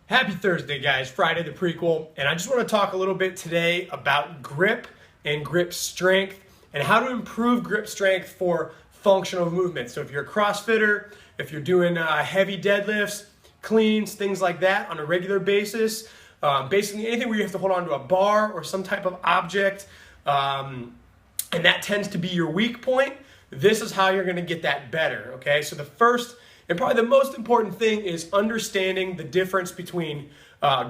Happy Thursday, guys. Friday the prequel. And I just want to talk a little bit today about grip and grip strength and how to improve grip strength for functional movement. So if you're a CrossFitter, if you're doing heavy deadlifts, cleans, things like that on a regular basis, basically anything where you have to hold on to a bar or some type of object, and that tends to be your weak point, this is how you're going to get that better, okay? So the first and probably the most important thing is understanding the difference between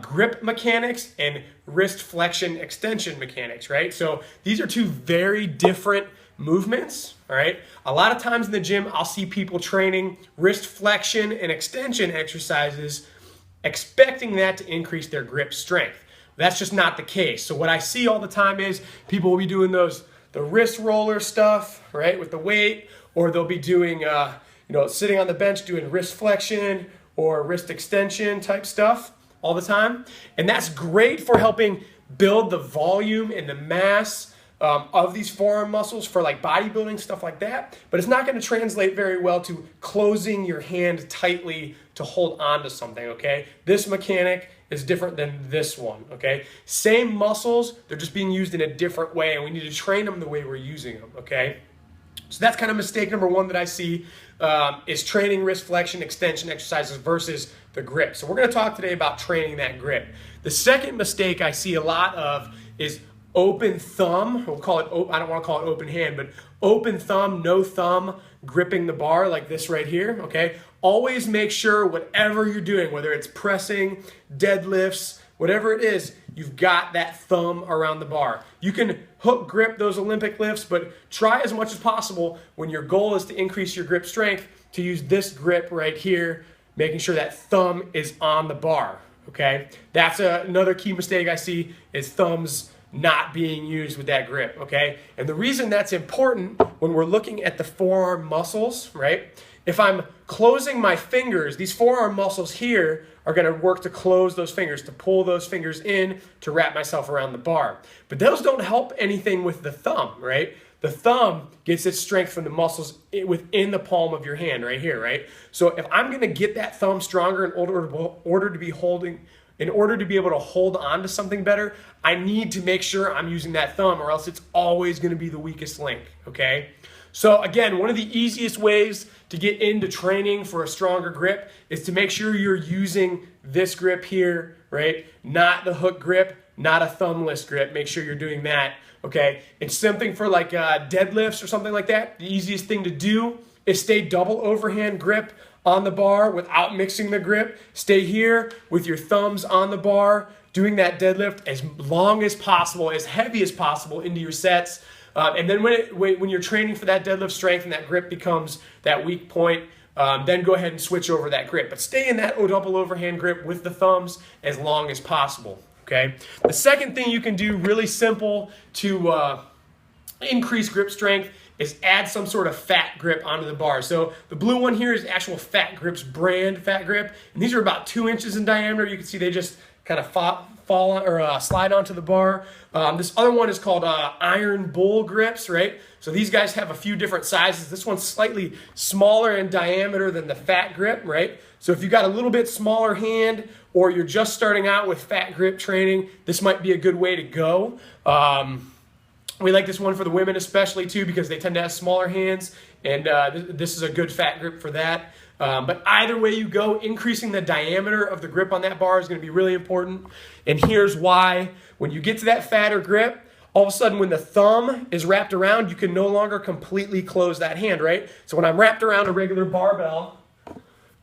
grip mechanics and wrist flexion extension mechanics, right? So these are two very different movements, all right? A lot of times in the gym, I'll see people training wrist flexion and extension exercises expecting that to increase their grip strength. That's just not the case. So what I see all the time is people will be doing the wrist roller stuff, right, with the weight, or they'll be doing sitting on the bench doing wrist flexion or wrist extension type stuff all the time. And that's great for helping build the volume and the mass of these forearm muscles for like bodybuilding, stuff like that. But it's not going to translate very well to closing your hand tightly to hold on to something, okay? This mechanic is different than this one, okay? Same muscles, they're just being used in a different way, and we need to train them the way we're using them, okay? So that's kind of mistake number one that I see is training wrist flexion extension exercises versus the grip. So we're going to talk today about training that grip. The second mistake I see a lot of is open thumb. We'll call it, I don't want to call it open hand, but open thumb, no thumb, gripping the bar like this right here, okay? Always make sure whatever you're doing, whether it's pressing, deadlifts, whatever it is, you've got that thumb around the bar. You can hook grip those Olympic lifts, but try as much as possible when your goal is to increase your grip strength to use this grip right here, making sure that thumb is on the bar, okay? That's another key mistake I see is thumbs not being used with that grip, okay? And the reason that's important when we're looking at the forearm muscles, right? If I'm closing my fingers, these forearm muscles here are going to work to close those fingers, to pull those fingers in, to wrap myself around the bar. But those don't help anything with the thumb, right? The thumb gets its strength from the muscles within the palm of your hand right here, right? So if I'm going to get that thumb stronger in order to be able to hold on to something better, I need to make sure I'm using that thumb, or else it's always going to be the weakest link, okay? So again, one of the easiest ways to get into training for a stronger grip is to make sure you're using this grip here, right? Not the hook grip, not a thumbless grip. Make sure you're doing that, okay? It's something for like deadlifts or something like that. The easiest thing to do is stay double overhand grip on the bar without mixing the grip. Stay here with your thumbs on the bar, doing that deadlift as long as possible, as heavy as possible into your sets. And then when you're training for that deadlift strength and that grip becomes that weak point, then go ahead and switch over that grip. But stay in that double overhand grip with the thumbs as long as possible, okay? The second thing you can do, really simple to increase grip strength, is add some sort of fat grip onto the bar. So the blue one here is actual Fat Grip's brand Fat Grip, and these are about 2 inches in diameter. You can see they just kind of fall on, or slide onto the bar. This other one is called Iron Bull grips, right? So these guys have a few different sizes. This one's slightly smaller in diameter than the Fat Grip, right? So if you've got a little bit smaller hand, or you're just starting out with Fat Grip training, this might be a good way to go. We like this one for the women especially too, because they tend to have smaller hands, and this is a good Fat Grip for that. But either way you go, increasing the diameter of the grip on that bar is going to be really important. And here's why. When you get to that fatter grip, all of a sudden when the thumb is wrapped around, you can no longer completely close that hand, right? So when I'm wrapped around a regular barbell,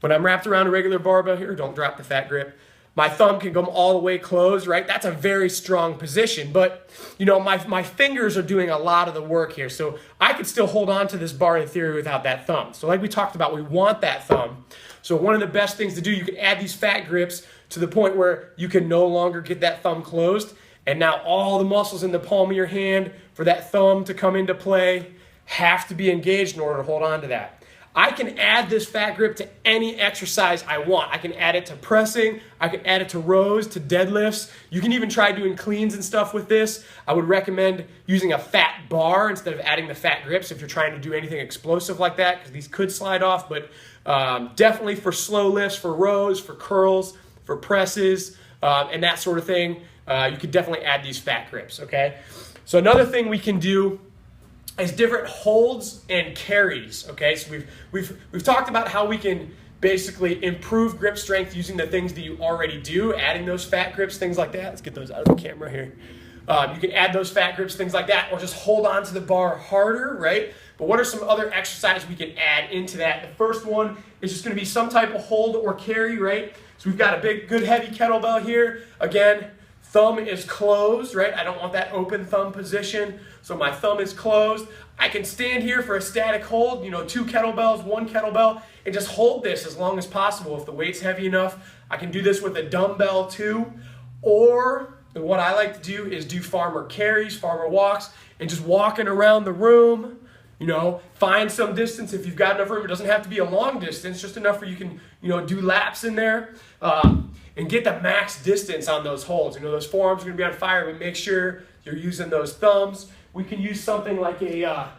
here, don't drop the Fat Grip, my thumb can come all the way closed, right? That's a very strong position, but my fingers are doing a lot of the work here. So I could still hold on to this bar in theory without that thumb. So like we talked about, we want that thumb. So one of the best things to do, you can add these fat grips to the point where you can no longer get that thumb closed. And now all the muscles in the palm of your hand for that thumb to come into play have to be engaged in order to hold on to that. I can add this Fat Grip to any exercise I want. I can add it to pressing. I can add it to rows, to deadlifts. You can even try doing cleans and stuff with this. I would recommend using a fat bar instead of adding the Fat Grips if you're trying to do anything explosive like that, because these could slide off. But definitely for slow lifts, for rows, for curls, for for presses, and that sort of thing, you could definitely add these fat grips, okay? So another thing we can do is different holds and carries, okay? So we've talked about how we can basically improve grip strength using the things that you already do, adding those fat grips, things like that. Let's get those out of the camera here. You can add those fat grips, things like that, or just hold on to the bar harder, right? But what are some other exercises we can add into that? The first one is just gonna be some type of hold or carry, right? So we've got a big, good heavy kettlebell here. Again, thumb is closed, right? I don't want that open thumb position, so my thumb is closed. I can stand here for a static hold, 2 kettlebells, 1 kettlebell, and just hold this as long as possible. If the weight's heavy enough, I can do this with a dumbbell too. Or what I like to do is do farmer carries, farmer walks, and just walking around the room, find some distance if you've got enough room. It doesn't have to be a long distance, just enough where you can, do laps in there, and get the max distance on those holds. Those forearms are gonna be on fire, but make sure you're using those thumbs. We can use something like a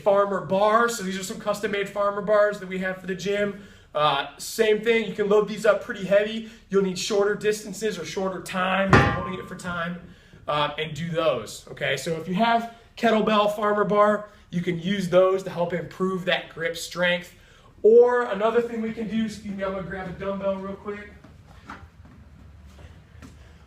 farmer bar. So these are some custom-made farmer bars that we have for the gym. Same thing, you can load these up pretty heavy. You'll need shorter distances or shorter time if you're holding it for time, and do those, okay? So if you have kettlebell farmer bar, you can use those to help improve that grip strength. Or another thing we can do, excuse me, I'm gonna grab a dumbbell real quick.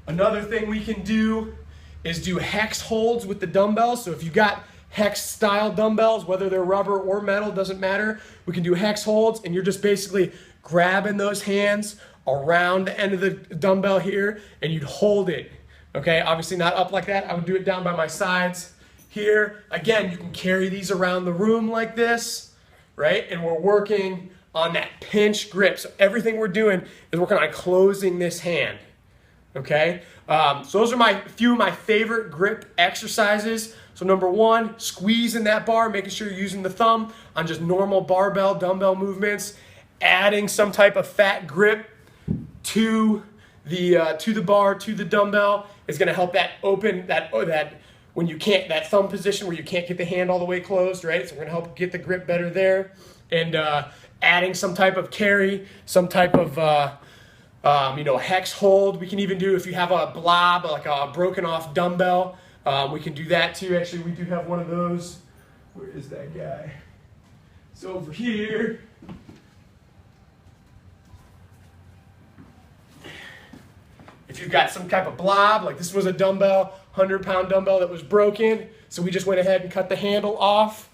Another thing we can do is do hex holds with the dumbbells. So if you've got hex style dumbbells, whether they're rubber or metal, doesn't matter. We can do hex holds, and you're just basically grabbing those hands around the end of the dumbbell here, and you'd hold it, okay? Obviously not up like that. I would do it down by my sides here. Again, you can carry these around the room like this, right? And we're working on that pinch grip. So everything we're doing is working on closing this hand, okay? So those are few of my favorite grip exercises. So number one, squeezing that bar, making sure you're using the thumb on just normal barbell, dumbbell movements, adding some type of fat grip to the bar, to the dumbbell is gonna help that open, when you can't, that thumb position where you can't get the hand all the way closed, right? So we're gonna help get the grip better there. And adding some type of carry, some type of hex hold. We can even do, if you have a blob, like a broken off dumbbell, we can do that too. Actually, we do have one of those. Where is that guy? It's over here. If you've got some type of blob, like this was a dumbbell, 100-pound dumbbell that was broken, so we just went ahead and cut the handle off,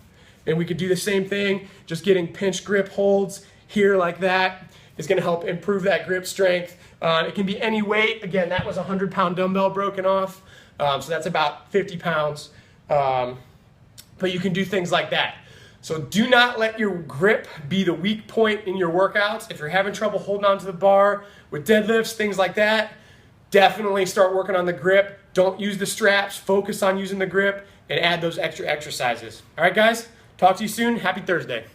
and we could do the same thing, just getting pinch grip holds here like that is gonna help improve that grip strength. It can be any weight. Again, that was a 100-pound dumbbell broken off, so that's about 50 pounds. But you can do things like that. So do not let your grip be the weak point in your workouts. If you're having trouble holding onto the bar with deadlifts, things like that, definitely start working on the grip. Don't use the straps, focus on using the grip, and add those extra exercises. All right, guys, talk to you soon. Happy Thursday.